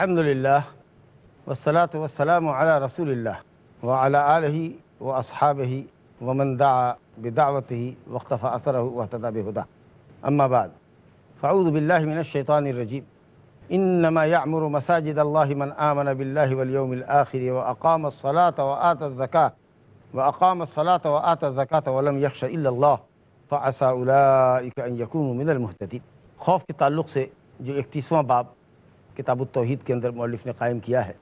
الحمدللہ والصلاة والسلام علی رسول اللہ وعلی آلہ واصحابہ ومن دعا بدعوتہ واقتفى اثرہ واہتدى بہداہ اما بعد فاعوذ باللہ من الشیطان الرجیم انما یعمر مساجد اللہ من آمن باللہ والیوم الآخر واقام الصلاة وآتى الزکاة ولم یخش الا اللہ فعسى اولئک ان یکونوا من المہتدین۔ خوف کے تعلق سے جو 31واں باب کتاب التوحید کے اندر مؤلف نے قائم کیا ہے،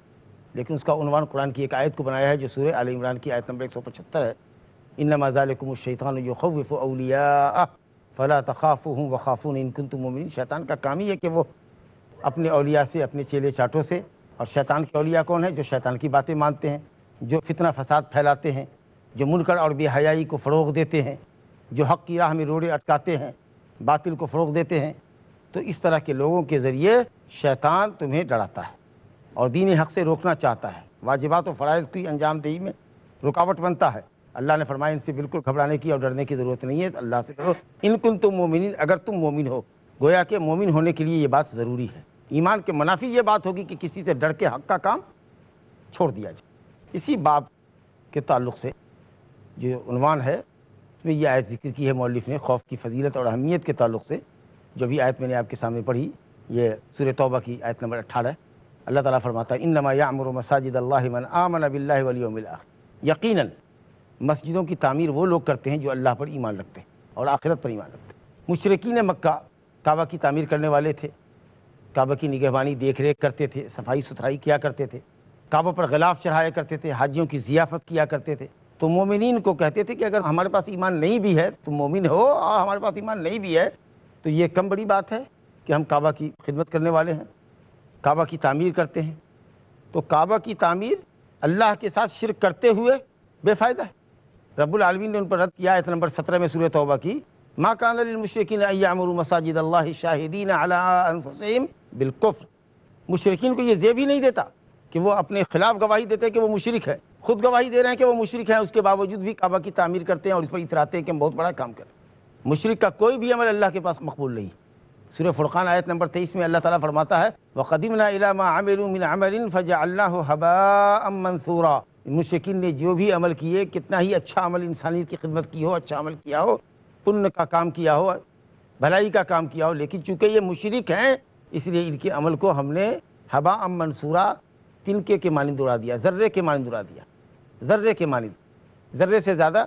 لیکن اس کا عنوان قرآن کی ایک آیت کو بنایا ہے جو سورہ آل عمران کی آیت نمبر 175 ہے۔ انما ذالکم الشیطان یخوف اولیاءہ فلا تخافوہم وخافون ان کنتم مؤمنین۔ شیطان کا کام ہی ہے کہ وہ اپنے اولیاء سے، اپنے چیلے چاٹوں سے، اور شیطان کے اولیاء کون ہیں؟ جو شیطان کی باتیں مانتے ہیں، جو فتنہ فساد پھیلاتے ہیں، جو منکر اور بے حیائی کو فروغ دیتے ہیں، جو حق کی راہ میں روڑے اٹکاتے ہیں، باطل کو فروغ دیتے ہیں۔ تو اس طرح کے لوگوں کے ذریعے شیطان تمہیں ڈراتا ہے اور دین حق سے روکنا چاہتا ہے، واجبات و فرائض کی انجام دہی میں رکاوٹ بنتا ہے۔ اللہ نے فرمایا ان سے بالکل گھبرانے کی اور ڈرنے کی ضرورت نہیں ہے، اللہ سے ڈرو ان کنتم مومنین، اگر تم مومن ہو۔ گویا کہ مومن ہونے کے لیے یہ بات ضروری ہے۔ ایمان کے منافی یہ بات ہوگی کہ کسی سے ڈر کے حق کا کام چھوڑ دیا جائے۔ اسی باب کے تعلق سے جو عنوان ہے اس میں یہ آیت ذکر کی ہے مؤلف نے، خوف کی فضیلت اور اہمیت کے تعلق سے۔ جو بھی آیت میں نے آپ کے سامنے پڑھی یہ سورہ توبہ کی آیت نمبر 18 ہے۔ اللہ تعالیٰ فرماتا ہے انما یعمر مساجد اللہ من آمن باللہ والیوم الآخر۔ یقیناً مسجدوں کی تعمیر وہ لوگ کرتے ہیں جو اللہ پر ایمان رکھتے ہیں اور آخرت پر ایمان رکھتے ہیں۔ مشرکین مکہ کعبہ کی تعمیر کرنے والے تھے، کعبہ کی نگہبانی دیکھ ریکھ کرتے تھے، صفائی ستھرائی کیا کرتے تھے، کعبہ پر غلاف چڑھایا کرتے تھے، حاجیوں کی ضیافت کیا کرتے تھے۔ تو مومنین کو کہتے تھے کہ اگر ہمارے پاس ایمان نہیں بھی ہے، تم مومن ہو اور ہمارے پاس ایمان نہیں بھی ہے تو یہ کم بڑی بات ہے کہ ہم کعبہ کی خدمت کرنے والے ہیں، کعبہ کی تعمیر کرتے ہیں۔ تو کعبہ کی تعمیر اللہ کے ساتھ شرک کرتے ہوئے بے فائدہ ہے۔ رب العالمین نے ان پر رد کیا آیت نمبر 17 میں سورہ توبہ کی، ما کان للمشرکین ان یعمروا مساجد اللہ شاہدین علی انفسہم بالکفر۔ مشرکین کو یہ زیب ہی نہیں دیتا کہ وہ اپنے خلاف گواہی دیتے کہ وہ مشرک ہے، خود گواہی دے رہے ہیں کہ وہ مشرک ہیں، اس کے باوجود بھی کعبہ کی تعمیر کرتے ہیں اور اس پر اتراتے ہیں کہ ہم بہت بڑا کام کریں۔ مشرک کا کوئی بھی عمل اللہ کے پاس مقبول نہیں۔ سورہ فرقان آیت نمبر 23 میں اللہ تعالیٰ فرماتا ہے وَقَدِمْنَا إِلَىٰ مَا عَمِلُوا مِنْ عَمَلٍ فَجَعَلْنَاهُ هَبَاءً مَنْثُورًا۔ مشرکین نے جو بھی عمل کیے، کتنا ہی اچھا عمل انسانیت کی خدمت کی ہو، اچھا عمل کیا ہو، پن کا کام کیا ہو، بھلائی کا کام کیا ہو، لیکن چونکہ یہ مشرک ہیں اس لیے ان کے عمل کو ہم نے ہباء منثورا، تنکے کے مانند اڑا دیا، ذرے کے مانند اڑا دیا۔ ذرے کے مانند، ذرے سے زیادہ،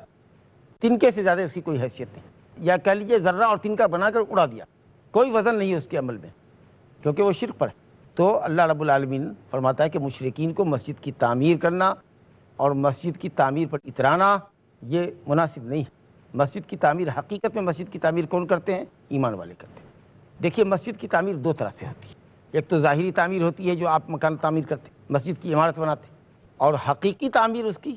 تنکے سے زیادہ اس کی کوئی حیثیت نہیں، یا کہہ لیجیے ذرہ اور تنکا بنا کر اڑا دیا، کوئی وزن نہیں ہے اس کے عمل میں کیونکہ وہ شرک پر ہے۔ تو اللہ رب العالمین فرماتا ہے کہ مشرکین کو مسجد کی تعمیر کرنا اور مسجد کی تعمیر پر اترانا یہ مناسب نہیں ہے۔ مسجد کی تعمیر، حقیقت میں مسجد کی تعمیر کون کرتے ہیں؟ ایمان والے کرتے ہیں۔ دیکھیے مسجد کی تعمیر دو طرح سے ہوتی ہے، ایک تو ظاہری تعمیر ہوتی ہے جو آپ مکان تعمیر کرتے ہیں، مسجد کی عمارت بناتے ہیں، اور حقیقی تعمیر اس کی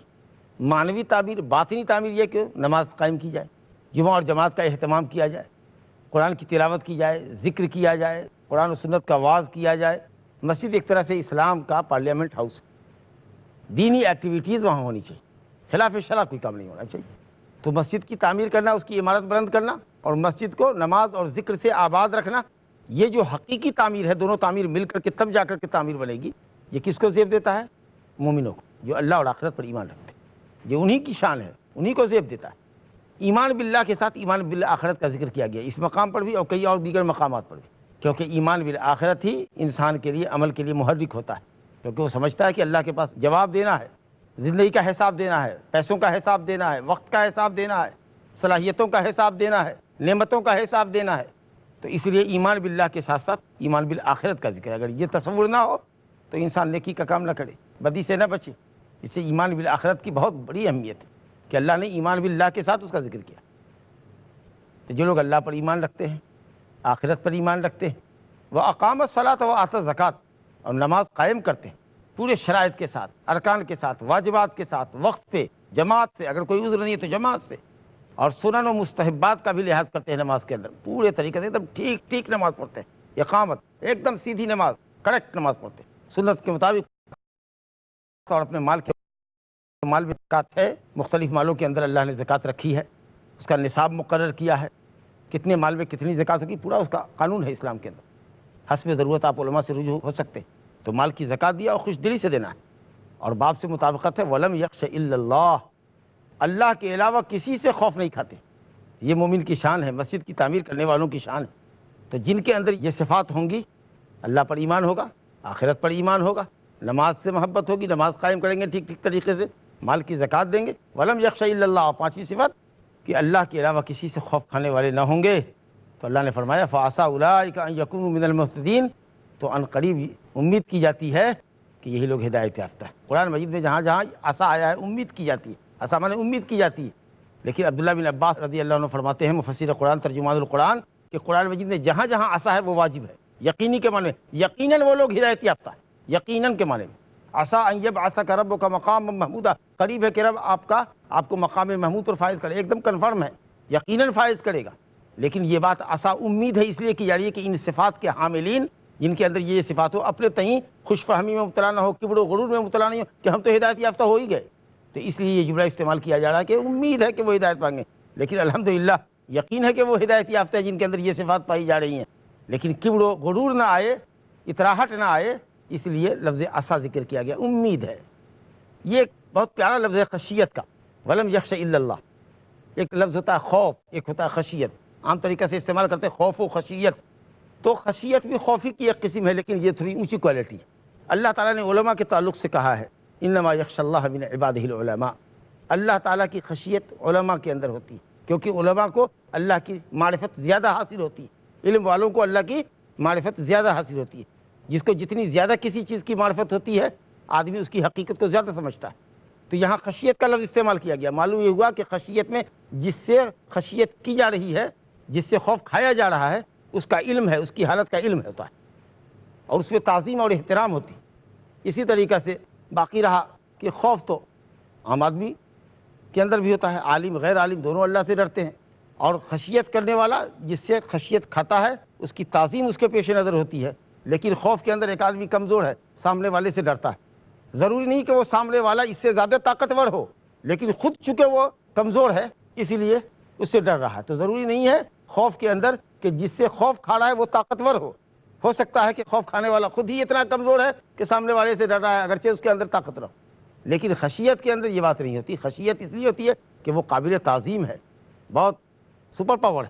معنوی تعمیر، باطنی تعمیر یہ کہ نماز قائم کی جائے، جمعہ اور جماعت کا اہتمام کیا جائے، قرآن کی تلاوت کی جائے، ذکر کیا جائے، قرآن و سنت کا وعظ کیا جائے۔ مسجد ایک طرح سے اسلام کا پارلیمنٹ ہاؤس ہے، دینی ایکٹیویٹیز وہاں ہونی چاہیے، خلاف شرع کوئی کام نہیں ہونا چاہیے۔ تو مسجد کی تعمیر کرنا، اس کی عمارت بلند کرنا اور مسجد کو نماز اور ذکر سے آباد رکھنا، یہ جو حقیقی تعمیر ہے، دونوں تعمیر مل کر کے تب جا کر کے تعمیر بنے گی۔ یہ کس کو زیب دیتا ہے؟ مومنوں کو، جو اللہ اور آخرت پر ایمان رکھتے ہیں، یہ انہی کی شان ہے، انہی کو زیب دیتا ہے۔ ایمان باللہ کے ساتھ ایمان بالآخرت کا ذکر کیا گیا اس مقام پر بھی اور کئی اور دیگر مقامات پر بھی، کیونکہ ایمان بالآخرت ہی انسان کے لیے، عمل کے لیے محرک ہوتا ہے، کیونکہ وہ سمجھتا ہے کہ اللہ کے پاس جواب دینا ہے، زندگی کا حساب دینا ہے، پیسوں کا حساب دینا ہے، وقت کا حساب دینا ہے، صلاحیتوں کا حساب دینا ہے، نعمتوں کا حساب دینا ہے۔ تو اس لیے ایمان باللہ کے ساتھ ساتھ ایمان بالآخرت کا ذکر، اگر یہ تصور نہ ہو تو انسان نیکی کا کام نہ کرے، بدی سے نہ بچے۔ اس سے ایمان بالآخرت کی بہت بڑی اہمیت ہے کہ اللہ نے ایمان باللہ کے ساتھ اس کا ذکر کیا۔ تو جو لوگ اللہ پر ایمان رکھتے ہیں، آخرت پر ایمان رکھتے ہیں، وَأَقَامَ الصَّلَاةَ وَآتَى الزَّكَاةَ، اور نماز قائم کرتے ہیں پورے شرائط کے ساتھ، ارکان کے ساتھ، واجبات کے ساتھ، وقت پہ، جماعت سے، اگر کوئی عذر نہیں ہے تو جماعت سے، اور سنن و مستحبات کا بھی لحاظ کرتے ہیں نماز کے اندر، پورے طریقے سے ایک دم ٹھیک نماز پڑھتے ہیں، اقامت، ایک دم سیدھی نماز، کریکٹ نماز پڑھتے ہیں سنت کے مطابق، اور اپنے مال میں زکوٰۃ ہے، مختلف مالوں کے اندر اللہ نے زکوٰۃ رکھی ہے، اس کا نصاب مقرر کیا ہے، کتنے مال میں کتنی زکوٰۃ ہوگی، پورا اس کا قانون ہے اسلام کے اندر۔ حسب ضرورت آپ علماء سے رجوع ہو سکتے ہیں، تو مال کی زکوٰۃ دیا اور خوش دلی سے دینا ہے، اور باب سے مطابقت ہے وَلَمْ يَخْشَ إِلَّا اللَّهِ، اللہ کے علاوہ کسی سے خوف نہیں کھاتے۔ یہ مومن کی شان ہے، مسجد کی تعمیر کرنے والوں کی شان ہے۔ تو جن کے اندر یہ صفات ہوں گی، اللہ پر ایمان ہوگا، آخرت پر ایمان ہوگا، نماز سے محبت ہوگی، نماز قائم کریں گے ٹھیک ٹھیک طریقے سے، مال کی زکوٰۃ دیں گے، وَلَمْ يَخْشَ إِلَّا اللَّهِ، اور پانچویں صفت کہ اللہ کے علاوہ کسی سے خوف کھانے والے نہ ہوں گے، تو اللہ نے فرمایا فَعَسَىٰ أُولَٰئِكَ أَن يَكُونُوا مِنَ الْمُهْتَدِينَ، تو ان قریب امید کی جاتی ہے کہ یہی لوگ ہدایت یافتہ ہیں۔ قرآن مجید میں جہاں جہاں عسیٰ آیا ہے امید کی جاتی ہے، عسیٰ مانے امید کی جاتی ہے، لیکن عبداللہ بن عباس رضی اللہ عنہ فرماتے ہیں، مفسر قرآن ترجمان القرآن، کہ قرآن مجید میں جہاں جہاں عسیٰ ہے وہ واجب ہے، یقینی کے معنی یقیناً وہ لوگ ہدایت یافتہ ہیں، یقیناً کے معنی میں عسیٰ ان یبعثک ربک مقاما محمودا، قریب ہے کہ رب آپ کو مقام محمود پر فائز کرے، ایک دم کنفرم ہے، یقیناً فائز کرے گا۔ لیکن یہ بات عسیٰ امید ہے اس لیے کی جا رہی ہے کہ ان صفات کے حاملین، جن کے اندر یہ صفات ہو، اپنے تئیں خوش فہمی میں مبتلا نہ ہو، کبر و غرور میں مبتلا نہیں ہو کہ ہم تو ہدایت یافتہ ہو ہی گئے، تو اس لیے یہ جملہ استعمال کیا جا رہا ہے کہ امید ہے کہ وہ ہدایت پائیں گے، لیکن الحمدللہ یقین ہے کہ وہ ہدایت یافتہ ہے جن کے اندر یہ صفات پائی جا رہی ہیں، لیکن کبر و غرور نہ آئے، اطراحٹ نہ آئے، اس لیے لفظ عسیٰ ذکر کیا گیا، امید ہے۔ یہ ایک بہت پیارا لفظ ہے خشیت کا، وَلَمْ يَخْشَ إِلَّا اللَّهِ۔ ایک لفظ ہوتا ہے خوف، ایک ہوتا ہے خشیت، عام طریقہ سے استعمال کرتے ہیں خوف و خشیت، تو خشیت بھی خوفی کی ایک قسم ہے، لیکن یہ تھوڑی اونچی کوالٹی ہے۔ اللہ تعالیٰ نے علماء کے تعلق سے کہا ہے انما یخشى اللہ من عبادہ العلماء، اللہ تعالیٰ کی خشیت علماء کے اندر ہوتی ہے، کیونکہ علماء کو اللہ کی معرفت زیادہ حاصل ہوتی ہے، علم والوں کو اللہ کی معرفت زیادہ حاصل ہوتی ہے، جس کو جتنی زیادہ کسی چیز کی معرفت ہوتی ہے آدمی اس کی حقیقت کو زیادہ سمجھتا ہے۔ تو یہاں خشیت کا لفظ استعمال کیا گیا، معلوم یہ ہوا کہ خشیت میں جس سے خشیت کی جا رہی ہے، جس سے خوف کھایا جا رہا ہے، اس کا علم ہے، اس کی حالت کا علم ہوتا ہے، اور اس میں تعظیم اور احترام ہوتی ہے۔ اسی طریقہ سے باقی رہا کہ خوف تو عام آدمی کے اندر بھی ہوتا ہے، عالم غیر عالم دونوں اللہ سے ڈرتے ہیں، اور خشیت کرنے والا جس سے خشیت کھاتا ہے اس کی تعظیم اس کے پیش نظر ہوتی ہے، لیکن خوف کے اندر ایک آدمی کمزور ہے، سامنے والے سے ڈرتا ہے، ضروری نہیں کہ وہ سامنے والا اس سے زیادہ طاقتور ہو، لیکن خود چونکہ وہ کمزور ہے اسی لیے اس سے ڈر رہا ہے، تو ضروری نہیں ہے خوف کے اندر کہ جس سے خوف کھا رہا ہے وہ طاقتور ہو سکتا ہے کہ خوف کھانے والا خود ہی اتنا کمزور ہے کہ سامنے والے سے ڈر رہا ہے، اگرچہ اس کے اندر طاقت رہو، لیکن خشیت کے اندر یہ بات نہیں ہوتی۔ خشیت اس لیے ہوتی ہے کہ وہ قابل تعظیم ہے، بہت سپر پاور ہے،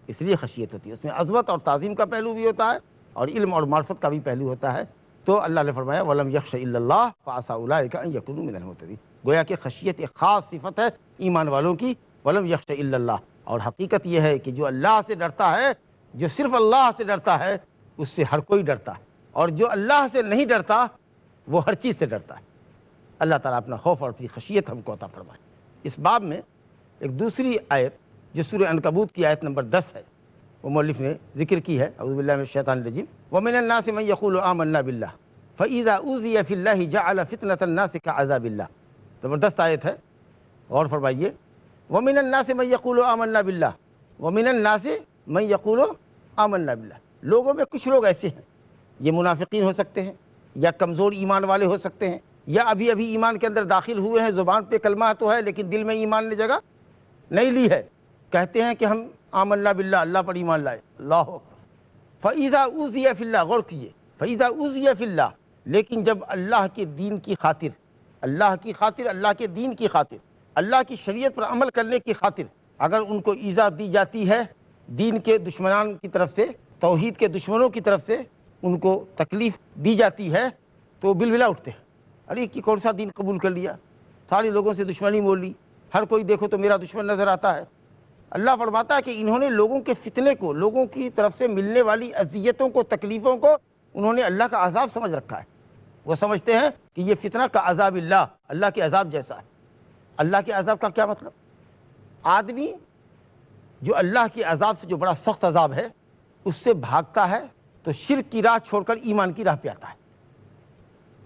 اس لیے خشیت ہوتی ہے، اس میں عظمت اور تعظیم کا پہلو بھی ہوتا ہے اور علم اور معرفت کا بھی پہلو ہوتا ہے۔ تو اللہ نے فرمایا وَلَمْ يَخْشَ إِلَّا اللَّهَ فَعَسَىٰ أُولَٰئِكَ أَن يَكُونُوا مِنَ الْمُهْتَدِينَ، گویا کہ خشیت ایک خاص صفت ہے ایمان والوں کی، وَلَمْ يَخْشَ إِلَّا اللَّهَ، اور حقیقت یہ ہے کہ جو اللہ سے ڈرتا ہے، جو صرف اللہ سے ڈرتا ہے، اس سے ہر کوئی ڈرتا ہے، اور جو اللہ سے نہیں ڈرتا وہ ہر چیز سے ڈرتا ہے۔ اللہ تعالیٰ اپنا خوف اور اپنی خشیت ہم کو عطا فرمائے۔ اس باب میں ایک دوسری آیت جو سورہ عنکبوت کی آیت نمبر 10 ہے، وہ مؤلف نے ذکر کی ہے، اعوذ باللہ من الشیطان الرجیم، وَمِنَ النَّاسِ مَن يَقُولُ آمَنَّا بِاللَّهِ فَإِذَا أُوذِيَ فِي اللَّهِ جَعَلَ فِتْنَةَ النَّاسِ كَعَذَابِ اللَّهِ، زبردست آیت ہے، اور فرمائیے وَمِنَ النَّاسِ مَن يَقُولُ آمَنَّا بِاللَّهِ وَمِنَ النَّاسِ مَن يَقُولُ آمَنَّا بِاللَّهِ، لوگوں میں کچھ لوگ ایسے ہیں، یہ منافقین ہو سکتے ہیں، یا کمزور ایمان والے ہو سکتے ہیں، یا ابھی ایمان کے اندر داخل ہوئے ہیں، زبان پہ کلمہ تو ہے لیکن دل میں ایمان نے جگہ نہیں لی ہے، کہتے ہیں کہ ہم آمنا باللہ، اللہ پر ایمان لائے، اللہ اکبر۔ فَإِذَا أُوذِيَ فِي اللَّهِ، غور کیجئے، فَإِذَا أُوذِيَ فِي اللَّهِ، لیکن جب اللہ کے دین کی خاطر، اللہ کی خاطر، اللہ کے دین کی خاطر، اللہ کی شریعت پر عمل کرنے کی خاطر اگر ان کو ایذا دی جاتی ہے دین کے دشمنان کی طرف سے، توحید کے دشمنوں کی طرف سے ان کو تکلیف دی جاتی ہے، تو بلبلا اٹھتے ہیں، ارے کہ کون سا دین قبول کر لیا، سارے لوگوں سے دشمنی مول لی، ہر کوئی دیکھو تو میرا دشمن نظر آتا ہے۔ اللہ فرماتا ہے کہ انہوں نے لوگوں کے فتنے کو، لوگوں کی طرف سے ملنے والی اذیتوں کو، تکلیفوں کو انہوں نے اللہ کا عذاب سمجھ رکھا ہے، وہ سمجھتے ہیں کہ یہ فتنہ کا عذاب اللہ، اللہ کے عذاب جیسا ہے۔ اللہ کے عذاب کا کیا مطلب؟ آدمی جو اللہ کے عذاب سے، جو بڑا سخت عذاب ہے، اس سے بھاگتا ہے تو شرک کی راہ چھوڑ کر ایمان کی راہ پہ آتا ہے۔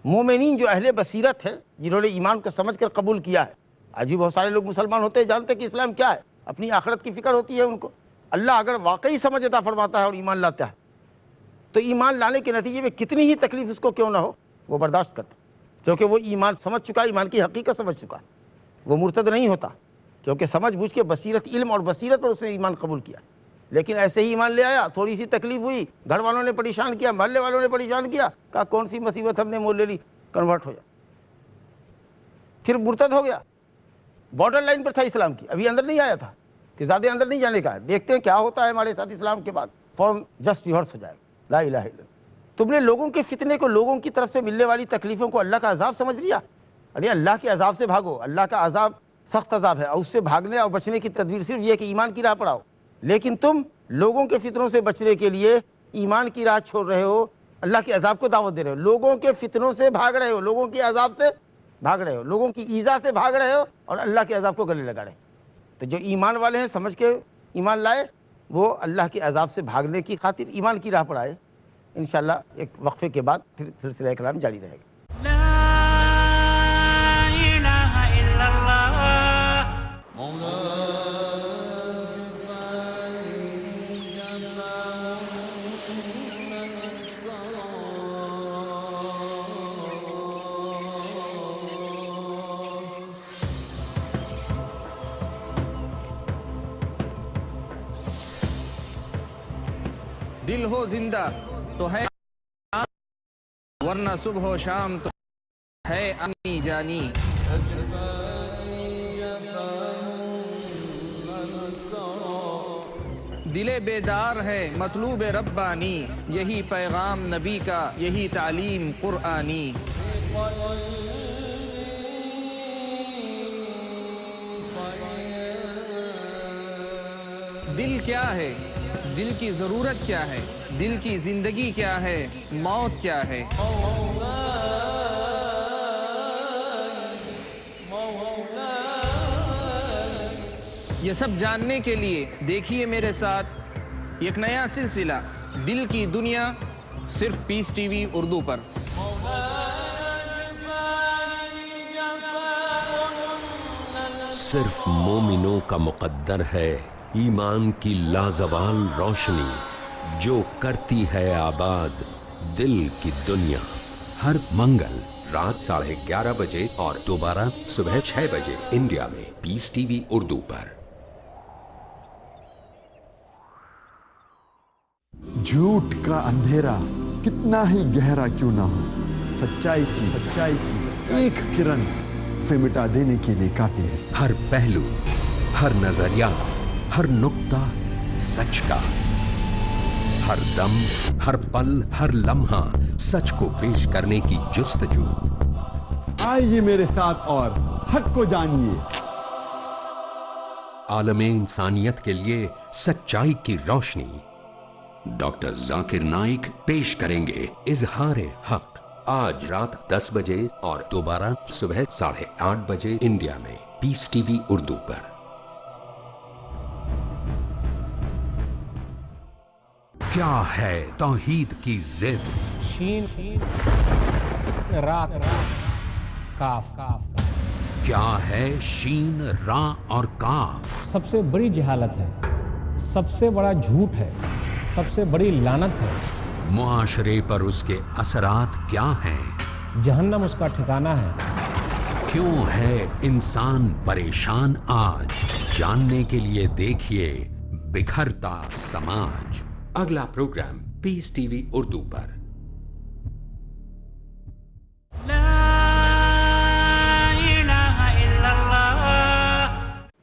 مومنین جو اہل بصیرت ہے، جنہوں نے ایمان کو سمجھ کر قبول کیا ہے، آج بھی بہت سارے لوگ مسلمان ہوتے ہیں، جانتے ہیں کہ اسلام کیا ہے، اپنی آخرت کی فکر ہوتی ہے ان کو، اللہ اگر واقعی سمجھ عطا فرماتا ہے اور ایمان لاتا ہے تو ایمان لانے کے نتیجے میں کتنی ہی تکلیف اس کو کیوں نہ ہو وہ برداشت کرتا، کیونکہ وہ ایمان سمجھ چکا، ایمان کی حقیقت سمجھ چکا، وہ مرتد نہیں ہوتا، کیونکہ سمجھ بوجھ کے بصیرت، علم اور بصیرت پر اس نے ایمان قبول کیا۔ لیکن ایسے ہی ایمان لے آیا, تھوڑی سی تکلیف ہوئی, گھر والوں نے پریشان کیا, محلے والوں نے پریشان کیا, کہا کون سی مصیبت ہم نے مول لے لی, کنورٹ ہو جا, پھر مرتد ہو گیا. بارڈر لائن پر تھا اسلام کی, ابھی اندر نہیں آیا تھا, کہ زیادہ اندر نہیں جانے کا ہے, دیکھتے ہیں کیا ہوتا ہے ہمارے ساتھ اسلام کے بعد, فوراً جسٹ ریورس ہو جائے گا. لا الہ الا اللہ. تم نے لوگوں کے فتنے کو, لوگوں کی طرف سے ملنے والی تکلیفوں کو اللہ کا عذاب سمجھ لیا. ارے اللہ کے عذاب سے بھاگو, اللہ کا عذاب سخت عذاب ہے, اور اس سے بھاگنے اور بچنے کی تدبیر صرف یہ کہ ایمان کی راہ پر آؤ. لیکن تم لوگوں کے فتنوں سے بچنے کے لیے ایمان کی راہ چھوڑ رہے ہو, اللہ کے عذاب کو دعوت دے رہے ہو, لوگوں کے فتنوں سے بھاگ رہے ہو, لوگوں کے عذاب سے بھاگ رہے ہو, لوگوں کی ایذا سے بھاگ رہے ہو, اور اللہ کے عذاب کو گلے لگا رہے ہو. تو جو ایمان والے ہیں سمجھ کے ایمان لائے, وہ اللہ کے عذاب سے بھاگنے کی خاطر ایمان کی راہ پر آئے. انشاءاللہ ایک وقفے کے بعد پھر سلسلہ کلام جاری رہے گا. دل ہو زندہ تو ہے, ورنہ صبح و شام تو ہے آنی جانی. دل بیدار ہے مطلوب ربانی, یہی پیغام نبی کا, یہی تعلیم قرآنی. دل کیا ہے, دل کی ضرورت کیا ہے, دل کی زندگی کیا ہے, موت کیا ہے. یہ سب جاننے کے لیے دیکھیے میرے ساتھ ایک نیا سلسلہ, دل کی دنیا, صرف پیس ٹی وی اردو پر. صرف مومنوں کا مقدر ہے ایمان کی لازوال روشنی, جو کرتی ہے آباد دل کی دنیا. ہر منگل رات 11:30 بجے اور دوبارہ صبح 6 بجے انڈیا میں پیس ٹی وی اردو پر. جھوٹ کا اندھیرا کتنا ہی گہرا کیوں نہ ہو, سچائی کی ایک کرن سے مٹا دینے کے لیے کافی ہے. ہر پہلو, ہر نظریہ, ہر نقطہ سچ کا, ہر دم, ہر پل, ہر لمحہ سچ کو پیش کرنے کی جستجو. آئیے میرے ساتھ اور حق کو جانیے. عالم انسانیت کے لیے سچائی کی روشنی. ڈاکٹر ذاکر نائک پیش کریں گے اظہار حق, آج رات 10 بجے اور دوبارہ صبح 8:30 بجے انڈیا میں پیس ٹی وی اردو پر. کیا ہے توحید کی ضد؟ شین را کاف. کیا ہے شین را اور کاف؟ سب سے بڑی جہالت ہے, سب سے بڑا جھوٹ ہے, سب سے بڑی لعنت ہے. معاشرے پر اس کے اثرات کیا ہیں؟ جہنم اس کا ٹھکانہ ہے. کیوں ہے انسان پریشان آج؟ جاننے کے لیے دیکھیے بکھرتا سماج. اگلا پروگرام پیس ٹی وی اردو پر.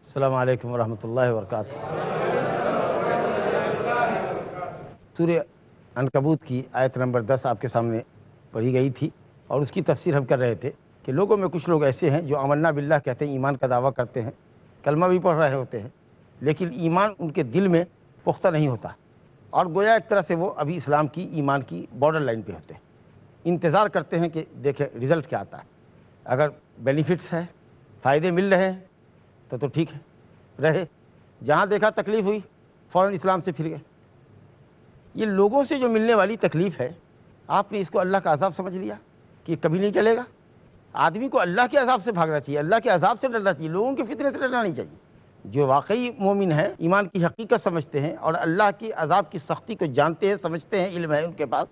السلام علیکم ورحمۃ اللہ وبرکاتہ. سورہ عنکبوت کی آیت نمبر 10 آپ کے سامنے پڑھی گئی تھی, اور اس کی تفسیر ہم کر رہے تھے کہ لوگوں میں کچھ لوگ ایسے ہیں جو آمنا باللہ کہتے ہیں, ایمان کا دعویٰ کرتے ہیں, کلمہ بھی پڑھ رہے ہوتے ہیں, لیکن ایمان ان کے دل میں پختہ نہیں ہوتا, اور گویا ایک طرح سے وہ ابھی اسلام کی, ایمان کی بارڈر لائن پہ ہوتے ہیں. انتظار کرتے ہیں کہ دیکھیں رزلٹ کیا آتا ہے. اگر بینیفٹس ہے, فائدے مل رہے ہیں تو ٹھیک ہے, رہے. جہاں دیکھا تکلیف ہوئی فوراً اسلام سے پھر گئے. یہ لوگوں سے جو ملنے والی تکلیف ہے, آپ نے اس کو اللہ کا عذاب سمجھ لیا کہ کبھی نہیں ٹلے گا. آدمی کو اللہ کے عذاب سے بھاگنا چاہیے, اللہ کے عذاب سے ڈرنا چاہیے, لوگوں کے فتنے سے ڈرنا نہیں چاہیے. جو واقعی مومن ہے, ایمان کی حقیقت سمجھتے ہیں اور اللہ کی عذاب کی سختی کو جانتے ہیں, سمجھتے ہیں, علم ہے ان کے پاس,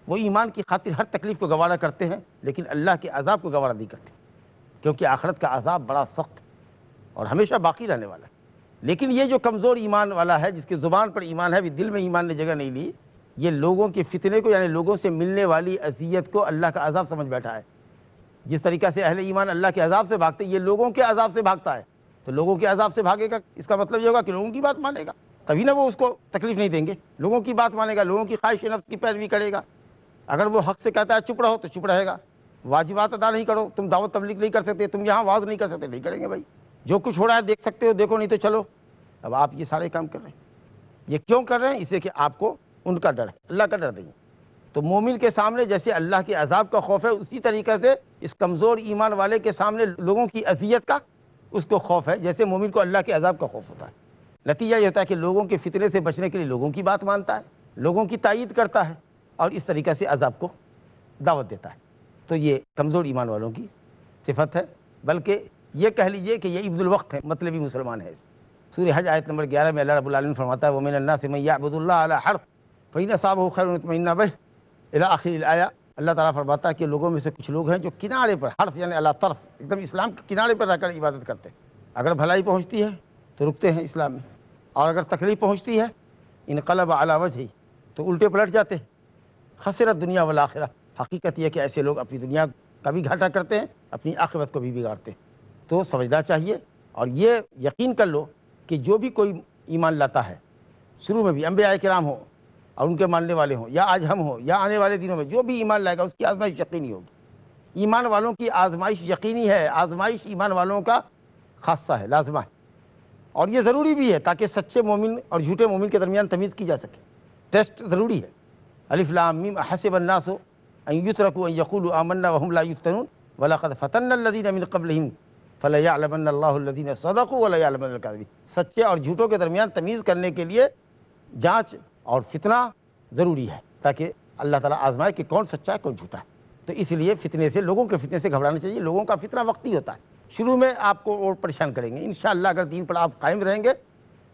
وہ ایمان کی خاطر ہر تکلیف کو گوارا کرتے ہیں, لیکن اللہ کے عذاب کو گوارا نہیں کرتے, کیونکہ آخرت کا عذاب بڑا سخت اور ہمیشہ باقی رہنے والا ہے. لیکن یہ جو کمزور ایمان والا ہے، جس کے زبان پر ایمان ہے بھی دل میں ایمان نے جگہ نہیں لی، یہ لوگوں کے فتنے کو، یعنی لوگوں سے ملنے والی اذیت کو اللہ کا عذاب سمجھ بیٹھا ہے۔ جس طریقہ سے اہل ایمان اللہ کے عذاب سے بھاگتے، یہ لوگوں کے عذاب سے بھاگتا ہے۔ تو لوگوں کے عذاب سے بھاگے گا، اس کا مطلب یہ ہوگا کہ لوگوں کی بات مانے گا، تبھی نہ وہ اس کو تکلیف نہیں دیں گے۔ لوگوں کی بات مانے گا، لوگوں کی خواہش نفس کی پیروی کرے گا۔ اگر وہ حق سے کہتا ہے چپ رہو تو چپ رہے گا، واجبات ادا نہیں کرو، تم دعوت تبلیغ نہیں کر سکتے، تم یہاں واعظ نہیں کر سکتے، نہیں کریں گے بھائی، جو کچھ ہو رہا ہے دیکھ سکتے ہو دیکھو، نہیں تو چلو۔ اب آپ یہ سارے کام کر رہے ہیں، یہ کیوں کر رہے ہیں؟ اس لیے کہ آپ کو ان کا ڈر ہے، اللہ کا ڈر نہیں۔ تو مومن کے سامنے جیسے اللہ کے عذاب کا خوف ہے، اسی طریقے سے اس کمزور ایمان والے کے سامنے لوگوں کی اذیت کا اس کو خوف ہے، جیسے مومن کو اللہ کے عذاب کا خوف ہوتا ہے۔ نتیجہ یہ ہوتا ہے کہ لوگوں کے فتنے سے بچنے کے لیے لوگوں کی بات مانتا ہے، لوگوں کی تائید کرتا ہے، اور اس طریقے سے عذاب کو دعوت دیتا ہے۔ تو یہ کمزور ایمان والوں کی صفت ہے، بلکہ یہ کہہ لیجئے کہ یہ عبد الوقت ہے، مطلبی مسلمان ہے۔ سورہ حج آیت نمبر 11 میں اللہ رب العالمین فرماتا ہے وَمِنَ النَّاسِ مَن يَعْبُدُ اللَّهَ عَلَى حَرْفٍ فَإِنْ أَصَابَهُ خَيْرٌ اطْمَئَنَّ بِهِ الی آخر الآیہ۔ اللہ تعالیٰ فرماتا ہے کہ لوگوں میں سے کچھ لوگ ہیں جو کنارے پر، حرف یعنی اللہ طرف، ایک دم اسلام کے کنارے پر رہ کر عبادت کرتے ہیں۔ اگر بھلائی پہنچتی ہے تو رکتے ہیں اسلام میں، اور اگر تکلیف پہنچتی ہے انقلب علی وجہہ تو الٹے پلٹ جاتے ہیں۔ خسرت دنیا والآخرہ، حقیقت یہ کہ ایسے لوگ اپنی دنیا کا بھی گھاٹا کرتے ہیں، اپنی آخرت کو بھی بگاڑتے ہیں۔ تو سمجھنا چاہیے، اور یہ یقین کر لو کہ جو بھی کوئی ایمان لاتا ہے، شروع میں بھی انبیاء کرام ہوں اور ان کے ماننے والے ہوں، یا آج ہم ہوں یا آنے والے دنوں میں جو بھی ایمان لائے گا، اس کی آزمائش یقینی ہوگی۔ ایمان والوں کی آزمائش یقینی ہے، آزمائش ایمان والوں کا خاصہ ہے، لازمہ ہے، اور یہ ضروری بھی ہے تاکہ سچے مومن اور جھوٹے مومن کے درمیان تمیز کی جا سکے۔ ٹیسٹ ضروری ہے۔ الف لام میم احسب الناس ان یترکوا ان یقولوا آمنا وهم لا یفتنون ولقد فتنا الذین من قبلهم فلیعلمن اللہ الذین صدقوا ولیعلمن الکاذبین۔ سچے اور جھوٹوں کے درمیان تمیز کرنے کے لیے جانچ اور فتنہ ضروری ہے، تاکہ اللہ تعالیٰ آزمائے کہ کون سچا ہے کون جھوٹا ہے۔ تو اس لیے فتنے سے، لوگوں کے فتنے سے گھبرانا چاہیے۔ لوگوں کا فتنہ وقتی ہوتا ہے، شروع میں آپ کو اور پریشان کریں گے، انشاءاللہ اگر دین پر آپ قائم رہیں گے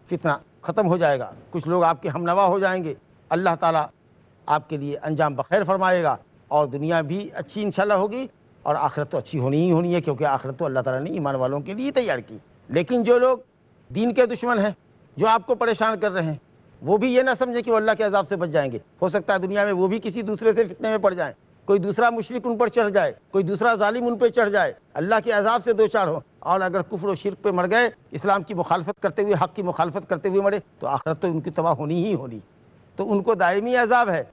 فتنہ ختم ہو جائے گا، کچھ لوگ آپ کے ہم نوا ہو جائیں گے، اللہ تعالیٰ آپ کے لیے انجام بخیر فرمائے گا، اور دنیا بھی اچھی انشاءاللہ ہوگی، اور آخرت تو اچھی ہونی ہی ہونی ہے، کیونکہ آخرت تو اللہ تعالیٰ نے ایمان والوں کے لیے تیار کی۔ لیکن جو لوگ دین کے دشمن ہیں، جو آپ کو پریشان کر رہے ہیں، وہ بھی یہ نہ سمجھیں کہ وہ اللہ کے عذاب سے بچ جائیں گے۔ ہو سکتا ہے دنیا میں وہ بھی کسی دوسرے سے فتنے میں پڑ جائیں، کوئی دوسرا مشرک ان پر چڑھ جائے، کوئی دوسرا ظالم ان پہ چڑھ جائے، اللہ کے عذاب سے دو چار ہو، اور اگر کفر و شرک پہ مر گئے، اسلام کی مخالفت کرتے ہوئے، حق کی مخالفت کرتے ہوئے مرے، تو آخرت تو ان کی تباہ ہونی ہی ہونی۔ تو ان کو دائمی عذاب ہے،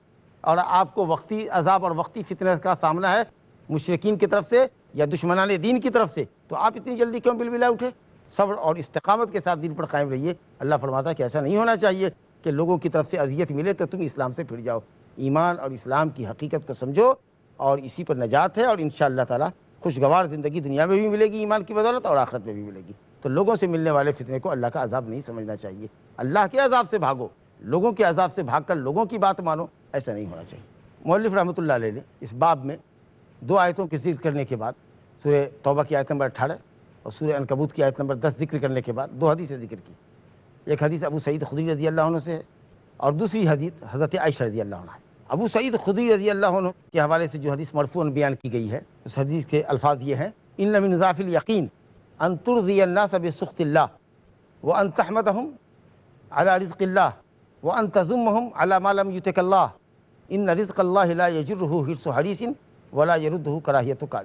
اور آپ کو وقتی عذاب اور وقتی فتنہ کا سامنا ہے مشرکین کی طرف سے یا دشمنان دین کی طرف سے۔ تو آپ اتنی جلدی کیوں بلبلا اٹھے؟ صبر اور استقامت کے ساتھ دین پر قائم رہیے۔ اللہ فرماتا ہے کہ ایسا نہیں ہونا چاہیے کہ لوگوں کی طرف سے اذیت ملے تو تم اسلام سے پھر جاؤ۔ ایمان اور اسلام کی حقیقت کو سمجھو، اور اسی پر نجات ہے، اور انشاءاللہ تعالی خوشگوار زندگی دنیا میں بھی ملے گی ایمان کی بدولت، اور آخرت میں بھی ملے گی۔ تو لوگوں سے ملنے والے فتنے کو اللہ کا عذاب نہیں سمجھنا چاہیے۔ اللہ کے عذاب سے بھاگو، لوگوں کے عذاب سے بھاگ کر لوگوں کی بات مانو، ایسا نہیں ہونا چاہیے۔ مؤلف رحمۃ اللہ علیہ نے اس باب میں دو آیتوں کے ذکر کرنے کے بعد، سورہ توبہ کی آیت نمبر 18 اور سورہ عنکبوت کی آیت نمبر 10 ذکر کرنے کے بعد دو حدیثیں ذکر کی۔ ایک حدیث ابو سعید خدری رضی اللہ عنہ سے ہے، اور دوسری حدیث حضرت عائشہ رضی اللہ عنہ سے۔ ابو سعید خدری رضی اللہ عنہ کے حوالے سے جو حدیث مرفوعاً بیان کی گئی ہے، اس حدیث کے الفاظ یہ ہیں: ان من ضعف الیقین ان ترضی الناس بسخط اللہ وان تحمدهم على رزق اللہ وان تذمهم على ما لم يتق اللہ ان رزق اللہ لا یجرہ حرص حریص ولا یردہ کراہیت کار۔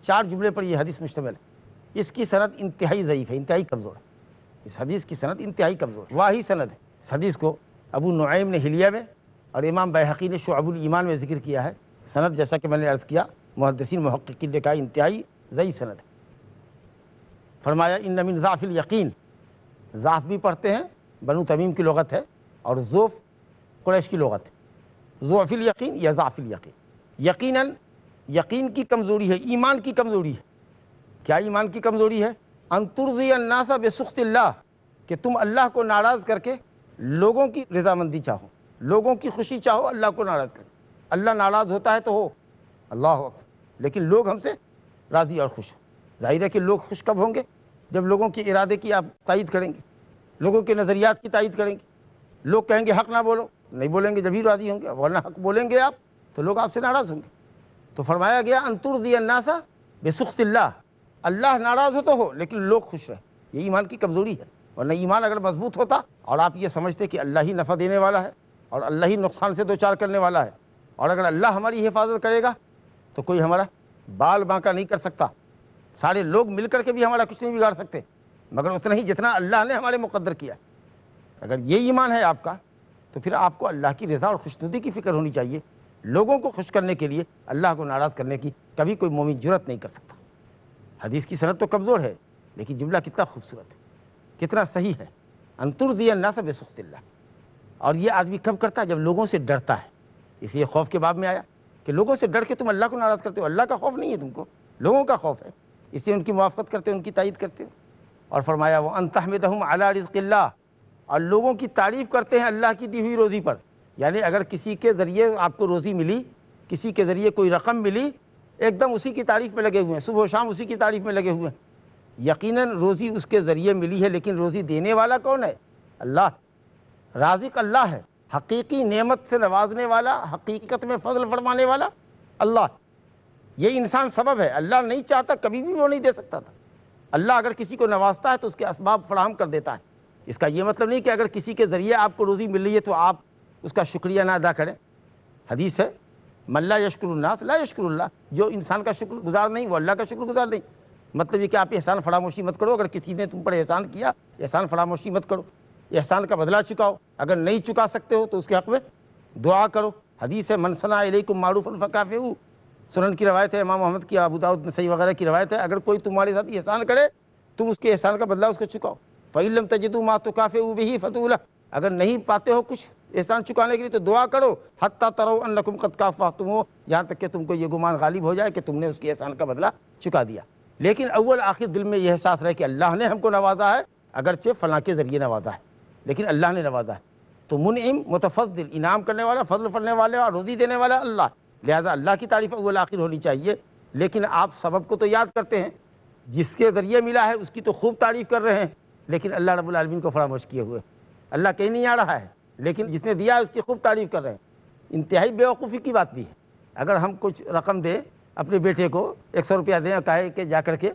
چار جملے پر یہ حدیث مشتمل ہے۔ اس کی سند انتہائی ضعیف ہے، انتہائی کمزور ہے۔ اس حدیث کی سند انتہائی کمزور ہے، واہی سند ہے۔ اس حدیث کو ابو نعیم نے حلیہ میں اور امام بیہقی نے شعب الایمان میں ذکر کیا ہے۔ سند جیسا کہ میں نے عرض کیا، محدثین محققین نے کہا انتہائی ضعیف سند ہے۔ فرمایا ان من ضعف الیقین، ضعف بھی پڑھتے ہیں، بنو تمیم کی لغت ہے، اور ضعف قریش کی لغت ہے۔ ضعف الیقین یا ضعف الیقین، یقیناً یقین کی کمزوری ہے، ایمان کی کمزوری ہے۔ کیا ایمان کی کمزوری ہے؟ ان ترضی الناس بسخط اللہ، کہ تم اللہ کو ناراض کر کے لوگوں کی رضامندی چاہو، لوگوں کی خوشی چاہو اللہ کو ناراض کر کے۔ اللہ ناراض ہوتا ہے تو ہو، اللہ اکبر، لیکن لوگ ہم سے راضی اور خوش ہو۔ ظاہر ہے کہ لوگ خوش کب ہوں گے؟ جب لوگوں کے ارادے کی آپ تائید کریں گے، لوگوں کے نظریات کی تائید کریں گے۔ لوگ کہیں گے حق نہ بولو، نہیں بولیں گے جب ہی راضی ہوں گے، ورنہ حق بولیں گے آپ تو لوگ آپ سے ناراض ہوں گے۔ تو فرمایا گیا ان ترضی الناس بسخط اللہ، اللہ ناراض ہو تو ہو لیکن لوگ خوش رہیں۔ یہ ایمان کی کمزوری ہے۔ ورنہ ایمان اگر مضبوط ہوتا اور آپ یہ سمجھتے کہ اللہ ہی نفع دینے والا ہے اور اللہ ہی نقصان سے دوچار کرنے والا ہے، اور اگر اللہ ہماری حفاظت کرے گا تو کوئی ہمارا بال بانکا نہیں کر سکتا، سارے لوگ مل کر کے بھی ہمارا کچھ نہیں بگاڑ سکتے مگر اتنا ہی جتنا اللہ نے ہمارے مقدر کیا۔ اگر یہ ایمان ہے آپ کا تو پھر آپ کو اللہ کی رضا اور خوشنودی کی فکر ہونی چاہیے۔ لوگوں کو خوش کرنے کے لیے اللہ کو ناراض کرنے کی کبھی کوئی مومن جرأت نہیں کر سکتا۔ حدیث کی سند تو کمزور ہے لیکن جملہ کتنا خوبصورت ہے، کتنا صحیح ہے، ان ترضی الناس بسخط اللہ۔ اور یہ آدمی کب کرتا ہے؟ جب لوگوں سے ڈرتا ہے۔ اس لیے خوف کے باب میں آیا کہ لوگوں سے ڈر کے تم اللہ کو ناراض کرتے ہو، اللہ کا خوف نہیں ہے تم کو، لوگوں کا خوف ہے، اس لیے ان کی موافقت کرتے ہو، ان کی تائید کرتے ہو۔ اور فرمایا وَأَن تَحْمِدَهُمْ عَلَىٰ رِزْقِ اللَّهِ، اور لوگوں کی تعریف کرتے ہیں اللہ کی دی ہوئی روزی پر۔ یعنی اگر کسی کے ذریعے آپ کو روزی ملی، کسی کے ذریعے کوئی رقم ملی، ایک دم اسی کی تعریف میں لگے ہوئے ہیں، صبح و شام اسی کی تعریف میں لگے ہوئے ہیں۔ یقیناً روزی اس کے ذریعے ملی ہے لیکن روزی دینے والا کون ہے؟ اللہ۔ رازق اللہ ہے، حقیقی نعمت سے نوازنے والا، حقیقت میں فضل فرمانے والا اللہ۔ یہ انسان سبب ہے، اللہ نہیں چاہتا کبھی بھی وہ نہیں دے سکتا تھا۔ اللہ اگر کسی کو نوازتا ہے تو اس کے اسباب فراہم کر دیتا ہے۔ اس کا یہ مطلب نہیں کہ اگر کسی کے ذریعے آپ کو روزی مل رہی ہے تو آپ اس کا شکریہ نہ ادا کریں۔ حدیث ہے من لا یشکر الناس لا یشکر اللہ، جو انسان کا شکر گزار نہیں وہ اللہ کا شکر گزار نہیں۔ مطلب یہ کہ آپ احسان فراموشی مت کرو، اگر کسی نے تم پر احسان کیا احسان فراموشی مت کرو، احسان کا بدلہ چکاؤ، اگر نہیں چکا سکتے ہو تو اس کے حق میں دعا کرو۔ حدیث ہے من صنع الیکم معروفا فکافئوہ، سنن کی روایت ہے، امام محمد کی، ابو داؤد نسائی وغیرہ کی روایت ہے، اگر کوئی تمہارے ساتھ احسان کرے تم اس کے احسان کا بدلہ اس کو چکاؤ۔ فَإِن لَمْ تَجِدُوا مَا تُكَافِئُوا بِهِ فَادْعُوا لَهُ، اگر نہیں پاتے ہو کچھ احسان چکانے کے لیے تو دعا کرو، حتیٰ تروا انکم قد کافأتموہ، یہاں تک کہ تم کو یہ گمان غالب ہو جائے کہ تم نے اس کے احسان کا بدلہ چکا دیا۔ لیکن اول آخر دل میں یہ احساس رہے کہ اللہ نے ہم کو نوازا ہے، اگرچہ فلاں کے ذریعے نوازا ہے لیکن اللہ نے نوازا ہے۔ تو منعم، متفضل، انعام کرنے والا، فضل کرنے والا اور روزی دینے والا اللہ، لہذا اللہ کی تعریف اول آخر ہونی چاہیے۔ لیکن آپ سبب کو تو یاد کرتے ہیں، جس کے ذریعے ملا ہے اس کی تو خوب تعریف کر رہے ہیں لیکن اللہ رب العالمین کو فراموش کیے ہوئے۔ اللہ کہیں نہیں آ رہا ہے لیکن جس نے دیا ہے اس کی خوب تعریف کر رہے ہیں۔ انتہائی بیوقوفی کی بات بھی ہے۔ اگر ہم کچھ رقم دیں اپنے بیٹے کو، 100 روپیہ دیں اور کہے کہ جا کر کے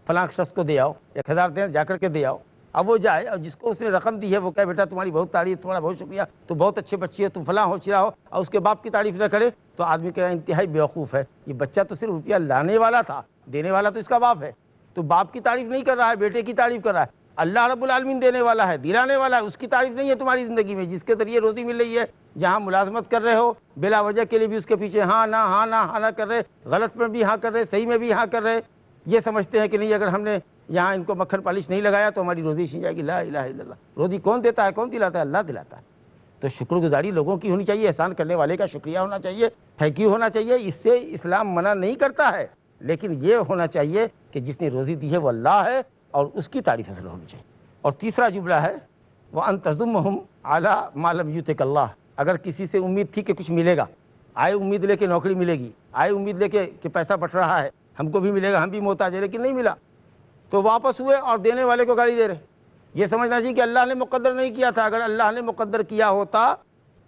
فلاں شخص کو دے آؤ، 1000 دیں جا کر کے دے آؤ، اب وہ جائے اور جس کو اس نے رقم دی ہے وہ کہے بیٹا تمہاری بہت تعریف، تمہارا بہت شکریہ، تو بہت اچھے بچے ہو، تم فلاں ہو چرا ہو، اور اس کے باپ کی تعریف نہ کرے تو آدمی کہے انتہائی بیوقوف ہے، یہ بچہ تو صرف روپیہ لانے والا تھا، دینے والا تو اس کا باپ ہے، تو باپ کی تعریف نہیں کر رہا ہے، بیٹے کی تعریف کر رہا ہے۔ اللہ رب العالمین دینے والا ہے، دلانے والا ہے، اس کی تعریف نہیں ہے تمہاری زندگی میں، جس کے ذریعے روزی مل رہی ہے۔ جہاں ملازمت کر رہے ہو بلا وجہ کے لیے بھی اس کے پیچھے ہاں نہ ہاں نہ ہاں نہ کر رہے، غلط میں بھی ہاں کر رہے، صحیح میں بھی ہاں کر رہے، یہ سمجھتے ہیں کہ نہیں اگر ہم نے یہاں ان کو مکھن پالش نہیں لگایا تو ہماری روزی چھن جائے گی۔ لا الہ الا اللہ، روزی کون دیتا ہے، کون دلاتا ہے؟ اللہ دلاتا ہے۔ تو شکر گزاری لوگوں کی ہونی چاہیے، احسان کرنے والے کا شکریہ ہونا چاہیے، تھینک یو ہونا چاہیے۔ اس سے اسلام منع نہیں کرتا ہے لیکن یہ ہونا چاہیے کہ جس نے روزی دی ہے وہ اللہ ہے اور اس کی تعریف حاصل ہونی چاہیے۔ اور تیسرا جملہ ہے وَأَن تَزُمَّهُمْ عَلَىٰ مَا لَمْ يُؤْتِكَ اللَّهُ، اگر کسی سے امید تھی کہ کچھ ملے گا، آئے امید لے کے نوکری ملے گی، آئے امید لے کے کہ پیسہ بٹ رہا ہے ہم کو بھی ملے گا، ہم بھی محتاج ہیں، لیکن نہیں ملا تو واپس ہوئے اور دینے والے کو گالی دے رہے۔ یہ سمجھنا چاہیے کہ اللہ نے مقدر نہیں کیا تھا، اگر اللہ نے مقدر کیا ہوتا،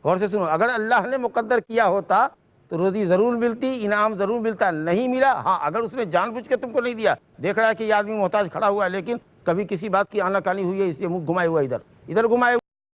غور سے سنو، اگر اللہ نے مقدر کیا ہوتا تو روزی ضرور ملتی، انعام ضرور ملتا، نہیں ملا ہاں اگر اس نے جان بوجھ کے تم کو نہیں دیا، دیکھ رہا ہے کہ یہ آدمی محتاج کھڑا ہوا ہے لیکن کبھی کسی بات کی آناکانی ہوئی ہے، اس لیے منہ گھمائے ہوا ادھر گھمائے